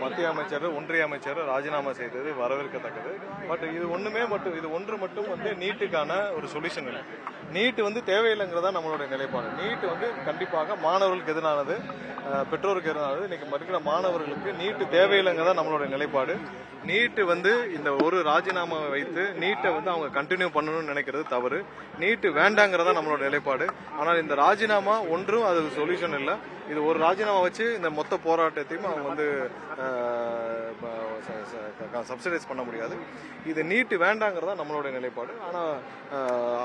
மத்திய அமைச்சர், ஒன்றிய அமைச்சர் ராஜினாமா செய்தது வரவேற்கத்தக்கது. பட் இது ஒன்று மட்டும் வந்து நீட்டுக்கான ஒரு சொல்யூஷன் இல்லை. நீட் வந்து தேவையில்லைங்கிறதா நம்மளுடைய நிலைப்பாடு. நீட் வந்து கண்டிப்பாக மாணவர்களுக்கு எதிரானது, பெற்றோருக்கு எதிரானது. இன்னைக்கு இருக்கிற மாணவர்களுக்கு நீட்டு தேவையில்லைங்கிறதா நம்மளுடைய நிலைப்பாடு. நீட்டு வந்து இந்த ஒரு ராஜினாமாவை வைத்து நீட்டை வந்து அவங்க கண்டினியூ பண்ணணும்னு நினைக்கிறது தவறு. நீட்டு வேண்டாங்கிறதா நம்மளோட நிலைப்பாடு. ஆனால் இந்த ராஜினாமா ஒன்றும் அது சொல்யூஷன் இல்லை. இது ஒரு ராஜினாமா வச்சு இந்த மொத்த போராட்டத்தையும் அவங்க வந்து சப்சிடைஸ் பண்ண முடியாது. இது நீட்டு வேண்டாங்கிறதா நம்மளுடைய நிலைப்பாடு. ஆனால்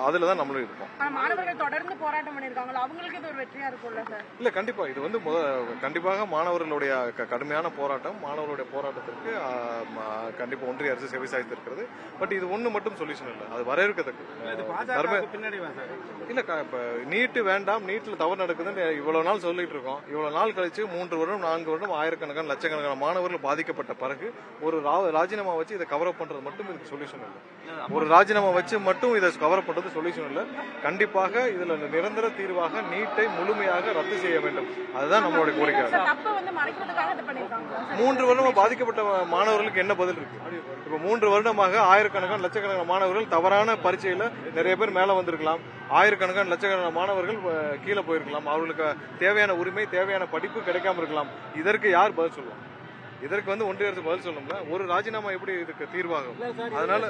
அதுல தான் நம்மளும் இருப்போம். மாணவர்கள் தொடர்ந்து போராட்டம் பண்ணிருக்காங்களா, அவங்களுக்கு இது ஒரு வெற்றியா இருக்கும்ல சார்? இல்ல, கண்டிப்பா இது வந்து கண்டிப்பாக மாணவர்களுடைய கடுமையான போராட்டம். மாணவர்களுடைய போராட்டத்திற்கு கண்டிப்பா ஒன்றிய அரசு செவிசாய்த்திருக்கிறது. பட் இது ஒண்ணு மட்டும் சொல்யூஷன் இல்லை, அது வரவேற்கத்தக்கது. இல்ல, இப்ப நீட்டு வேண்டாம், நீட்ல தவறு நடக்குதுன்னு இவ்வளவு நாள் சொல்லிட்டு இருக்கோம். இவ்வளவு நாள் கழிச்சு 3 வருடம் 4 வருடம் ஆயிரக்கணக்கான லட்சக்கணக்கான மாணவர்கள் பாதிக்கப்பட்ட பிறகு ஒரு ராஜினாமா வச்சு இதை கவர் அப் பண்றது மட்டும் இதுக்கு சொல்யூஷன் இல்லை. ஒரு ராஜினாமா வச்சு மட்டும் இதை கவர் அப் பண்றது சொல்யூஷன் இல்லை. கண்டிப்பாக இதுல நிரந்தர தீர்வாக நீட்டை முழுமையாக ரத்து செய்ய வேண்டும். அதுதான் நம்மளுடைய கோரிக்கை. 3 வருடமா பாதிக்கப்பட்ட மாணவர்களுக்கு என்ன பதில் இருக்கு? இப்ப 3 வருடமாக ஆயிரக்கணக்கான லட்சக்கணக்கான மாணவர்கள் தவறான பரீட்சையில நிறைய பேர் மேல வந்திருக்கலாம். ஆயிரக்கணக்கான லட்சக்கணக்கான மாணவர்கள் கீழே போயிருக்கலாம். அவர்களுக்கு தேவையான உரிமை, தேவையான படிப்பு கிடைக்காம இருக்கலாம். இதற்கு யார் பதில் சொல்லுவாங்க? இதற்கு வந்து ஒன்றிய அரசு பதில் சொல்லணும்ல. ஒரு ராஜினாமா எப்படி இதுக்கு தீர்வாகும்? அதனால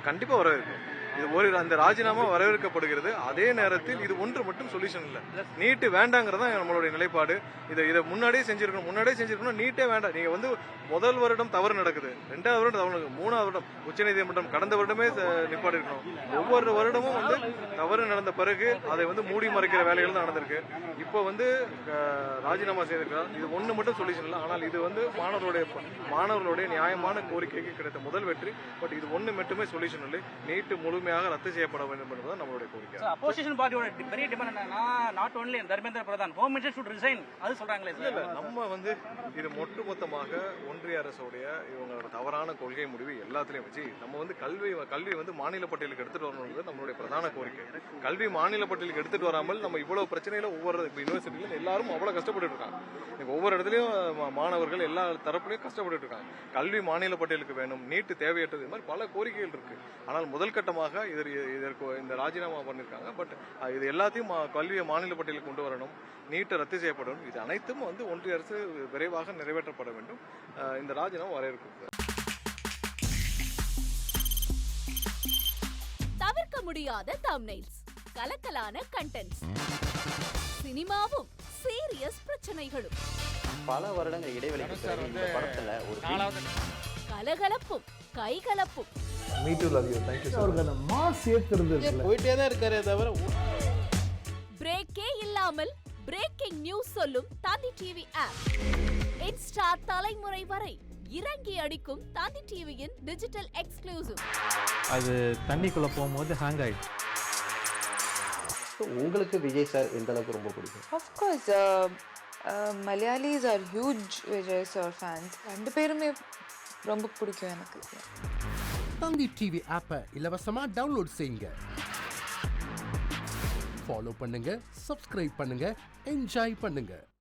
கண்டிப்பா வரவேற்கும். இது அந்த ராஜினாமா வரவேற்கப்படுகிறது. அதே நேரத்தில் இது ஒன்று மட்டும் சொல்யூஷன் இல்ல. நீட்டு வேண்டாங்கிறதா நம்மளுடைய நிலைப்பாடு. இதை முன்னாடியே செஞ்சிருக்கணும். நீட்டே வேண்டாம். நீங்க வந்து முதல் வருடம் தவறு நடக்குது, 2வது வருடம் தவறு நடக்குது, 3வது வருடம் உச்சநீதிமன்றம் கடந்த வருடமே நிப்பாடி இருக்கணும். ஒவ்வொரு வருடமும் வந்து தவறு நடந்த பிறகு அதை வந்து மூடி மறைக்கிற வேலைகள் தான் நடந்திருக்கு. இப்போ வந்து ராஜினாமா செய்திருக்கிறார். இது ஒண்ணு மட்டும் சொல்யூஷன் இல்லை. ஆனால் இது வந்து மாணவர்களுடைய நியாயமான கோரிக்கைக்கு கிடைத்த முதல் வெற்றி. பட் இது ஒண்ணு மட்டுமே சொல்யூஷன் இல்லை. நீட்டு முழுமையாக ரத்து செய்யப்பட வேண்டும் என்பதுதான் நம்மளுடைய கோரிக்கை. அப்போசிஷன் பார்ட்டியோட பெரிய டிமாண்ட் என்னன்னா, not only Dharmendra Pradhan, home minister should resign. அது சொல்றாங்களே சார். இல்ல, நம்ம வந்து இது ஒட்டுமொத்தமாக ஒன்றிய அரசுடைய இவங்களோட தவறான கொள்கை முடிவு எல்லாத்திலையும் வச்சு நம்ம வந்து கல்வி வந்து மாநில பட்டியலுக்கு எடுத்துட்டு வரணும்ன்றது நம்மளுடைய பிரதான கோரிக்கை. கல்வி மாநில பட்டியலுக்கு எடுத்துட்டு வராமல் நம்ம இவ்வளவு பிரச்சனையில ஒவ்வொரு யூனிவர்சிட்டியில எல்லாரும் அவ்வளவு கஷ்டப்பட்டு இருக்காங்க. ஒவ்வொரு இடத்துலயும் மாணவர்கள் எல்லா தரப்புலையும் கஷ்டப்பட்டு இருக்காங்க. கல்வி மாநில பட்டியலுக்கு வேணும், நீட்டு தேவையற்றது, இது மாதிரி பல கோரிக்கைகள் இருக்கு. ஆனால் முதல் கட்டமாக இதற்கு இந்த ராஜினாமா பண்ணிருக்காங்க. பட் இது எல்லாத்தையும் கல்வியை மாநில பட்டியலுக்கு கொண்டு வரணும், நீட்டை ரத்து செய்யப்படணும். இது அனைத்தும் வந்து ஒன்றிய அரசு விரைவாக நிறைவேற்றப்பட வேண்டும். இந்த ராஜினாமா வரவேற்கிறது. தவிர்க்க முடியாத தம்ப்நெயில்ஸ், கலக்கலான கண்டென்ட்ஸ், சினிமாவும் சீரியஸ் பிரச்சனைகளும், பல வருடங்கள் இடைவெளிக்கு பிறகு இந்த படத்துல ஒரு கலகலப்பும் கைகலப்பும், Me too, love you. Thank you so much. அவருக்கு மாஸ் ஏத்துறது இல்ல, போயிட்டே தான் இருக்காரே தவிர பிரேக்கே இல்லாமல் பிரேக்கிங் நியூஸ் சொல்லும் தந்தி டிவி ஆப். இன்ஸ்டா தலைமுறை வரை இறங்கி அடிக்கும் தந்தி டிவியின் டிஜிட்டல் எக்ஸ்க்ளூசிவ். அது தண்ணிக்குள்ள போகும்போது ஹேங் ஆயிடுச்சு. உங்களுக்கு விஜய் சார் எந்த அளவுக்கு ரொம்ப பிடிக்கும்? Of course, Malayalis are huge Vijay sir fans. ரெண்டு பேருமே ரொம்ப பிடிக்கும் எனக்கு. தந்தி டிவி ஆப்பை இலவசமா டவுன்லோட் செய்யுங்க. ஃபாலோ பண்ணுங்க, சப்ஸ்கிரைப் பண்ணுங்க, என்ஜாய் பண்ணுங்க.